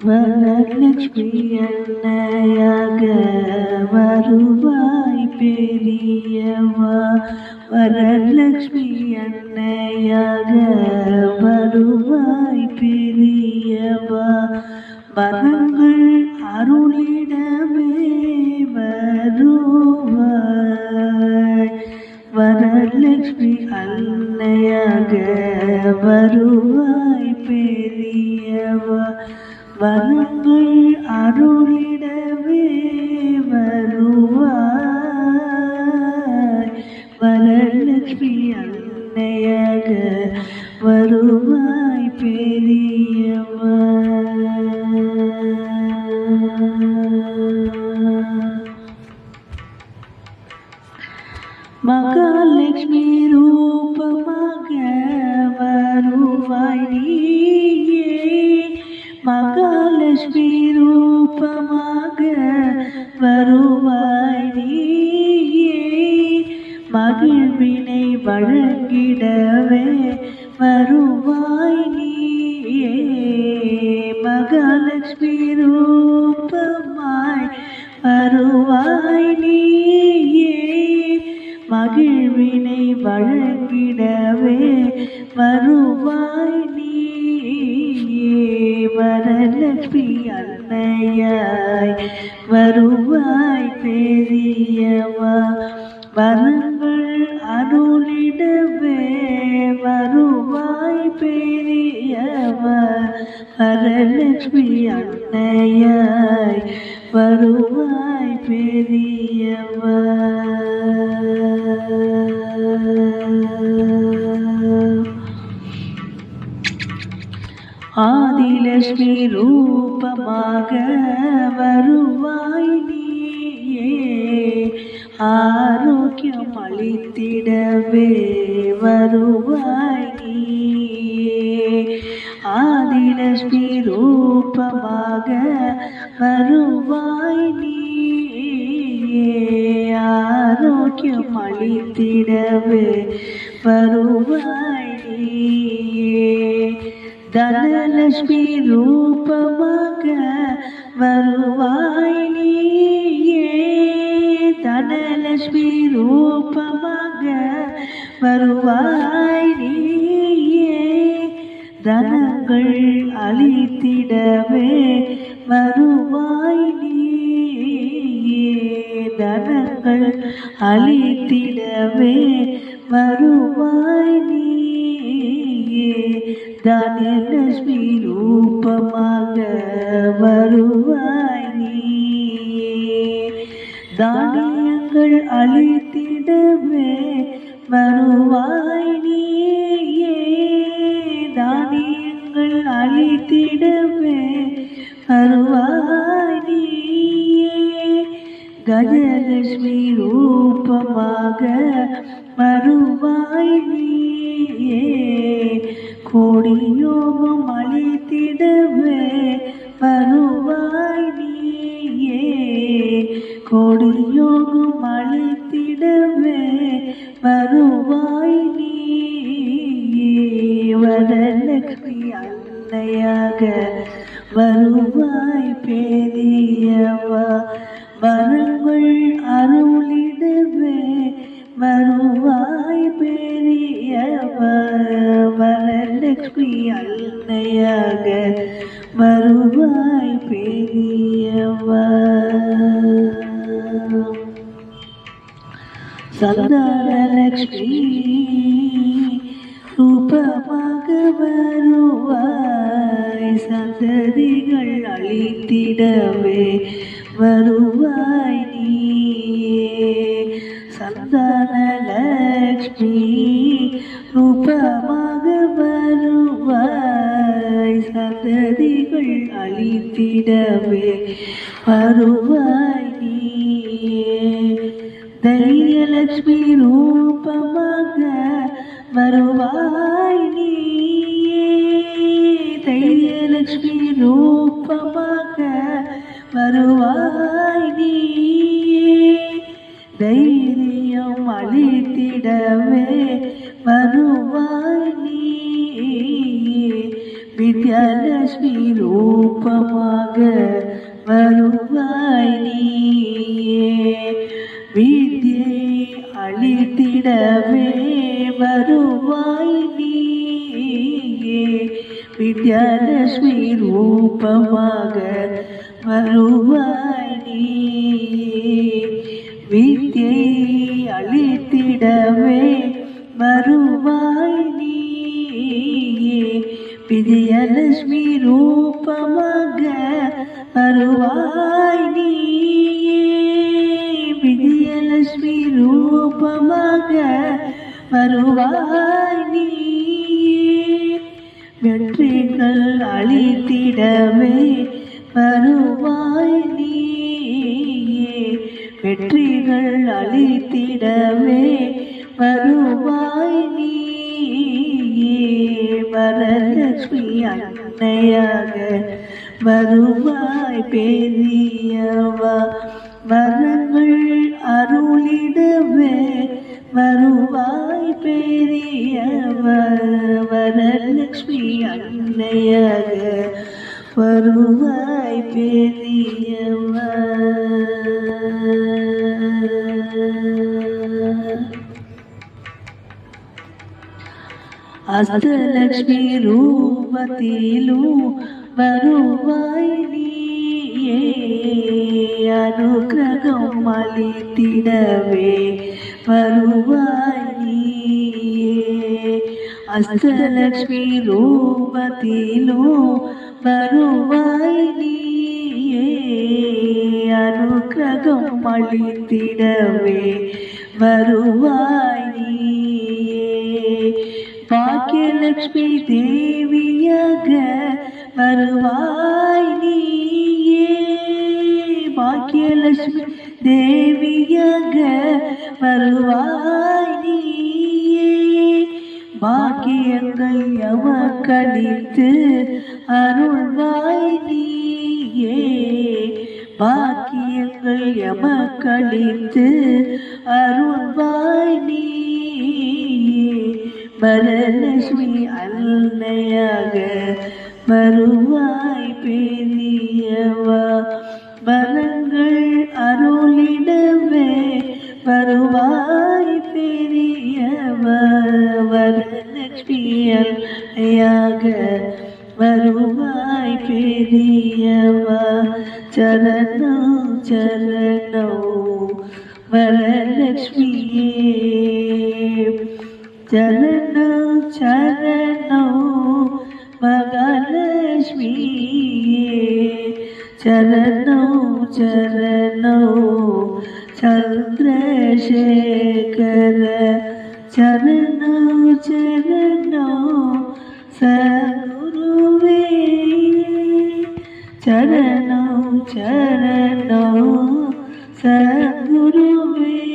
வரலட்சுமி அன்னையாக வருவாய் பெரியவா. வரலட்சுமி அன்னையாக வருவாய் பெரியவா. வரங்கள் அருளிடமே வருவாய். வரலட்சுமி அன்னையாக வருவாய் பெரியவா. வரங்கள் அருளிடவே வருவாய். வரலட்சுமி அன்னையாக வருவாய் பெரியவா. மகாலட்சுமி ரூபமாக வருவாய் நீயே. மகாலட்சுமி ரூபமாக வருவாய் நீயே. மகிழ்வினை வழங்கிடவே வருவாய் நீயே. மகாலட்சுமி ரூபமாய் வருவாய் நீயே. மகிழ்வினை வழங்கிடவே வருவாய் நீயே. வரலட்சுமி அன்னையாய் வருவாய் பெரியவா. வரங்கள் அருளிடவே வருவாய் பெரியவா. வரலட்சுமி அன்னையாய் வருவாய் பெரியவா. ஆதிலட்சுமி ரூபமாக வருவாய் நீயே. ஆரோக்கியம் அளித்திடவே வருவாய் நீயே. ஆதிலட்சுமி ரூபமாக வருவாய் நீயே. ஆரோக்கியம் அளித்திடவே வருவாய் நீயே. தனலட்சுமி ரூபமாக வருவாய் நீயே. தனலட்சுமி ரூபமாக வருவாய் நீயே. தனங்கள் அளித்திடவே வருவாய் நீயே. தனங்கள் அளித்திடவே வருவாய் நீயே. தானியலட்சுமி ரூபமாக வருவாய் நீயே. தானியங்கள் அளித்திடவே வருவாய் நீயே. தானியங்கள் அளித்திடவே வருவாய் நீயே. கஜலட்சுமி ரூபமாக வருவாய் நீயே. கோடியோகம் அளித்திடவே வருவாய் நீயே. கோடியோகம் அளித்திடவே வருவாய் நீயே. வரலட்சுமி அன்னையாக வருவாய் பெரியவா. வரங்கள் அருளிடவே வருவாய் பெரியவா. வரலட்சுமி அன்னையாக வருவாய் பெரியவா. சந்தானலட்சுமி ரூபமாக வருவாய். சந்ததிகள் அளித்திடவே வருவாய் நீயே. சந்தானலட்சுமி ரூபமாக வருவாய். சந்ததிகள் அளித்திடவே வருவாய் நீயே. தைரியலட்சுமி ரூபமாக வருவாய் நீயே. தைரியலட்சுமி ரூபமாக வருவாய் நீயே. தைரியம் அளித்திடவே வருவாய் நீயே. வித்யாலட்சுமி அஷ்டலக்ஷ்மி ரூபமாக வருவாய் நீயே, வித்யை அளித்திடவே வருவாய் நீயே, வித்யாலட்சுமி ரூபமாக வருவாய் நீயே, வித்யை அளித்திடவே வருவாய் நீயே, விஜயலட்சுமி ரூபமாக வருவாய் நீயே, விஜயலட்சுமி ரூபமாக வருவாய் நீயே, வெற்றிகள் அளித்திடவே வருவாய் நீயே, வெற்றிகள் அளித்திடவே வருவாய் நீயே, வரலட்சுமி அன்னையாக வருவாய் பெரியவா, வரங்கள் அருளிடவே வருவாய் பெரியவா, வரலட்சுமி அன்னையாக வருவாய் பெரியவா. அஷ்டலக்ஷ்மி ரூபத்திலும் வருவாய் நீயே, அனுக்கிரகம் அளித்திடவே வருவாய் நீயே, அஷ்டலக்ஷ்மி ரூபத்திலும் வருவாய் நீயே, அனுக்கிரகம் அளித்திடவே வருவாய் நீயே, பாக்கியலட்சுமி தேவியாக வருவாய் நீயே, பாக்கியலட்சுமி தேவியாக வருவாய் நீயே, பாக்கியங்கள் எமக்களித்து அருள்வாய் நீயே, பாக்கியங்கள் எமக்களித்து அருள்வாய் நீயே, வரலட்சுமி அன்னையாக வருவாய் பெரியவா, வரங்கள் அருளிடவே வருவாய் பெரியவா, வரலட்சுமி அன்னையாக வருவாய் பெரியவா, சரணம் சரணம் வரலட்சுமியே, சரணம் சரணம் மகாலட்சுமியே, சரணம் சரணம் சந்திரசேகர, சரணம் சரணம் சகுருவே, சரணம் சரணம் சகுருவே.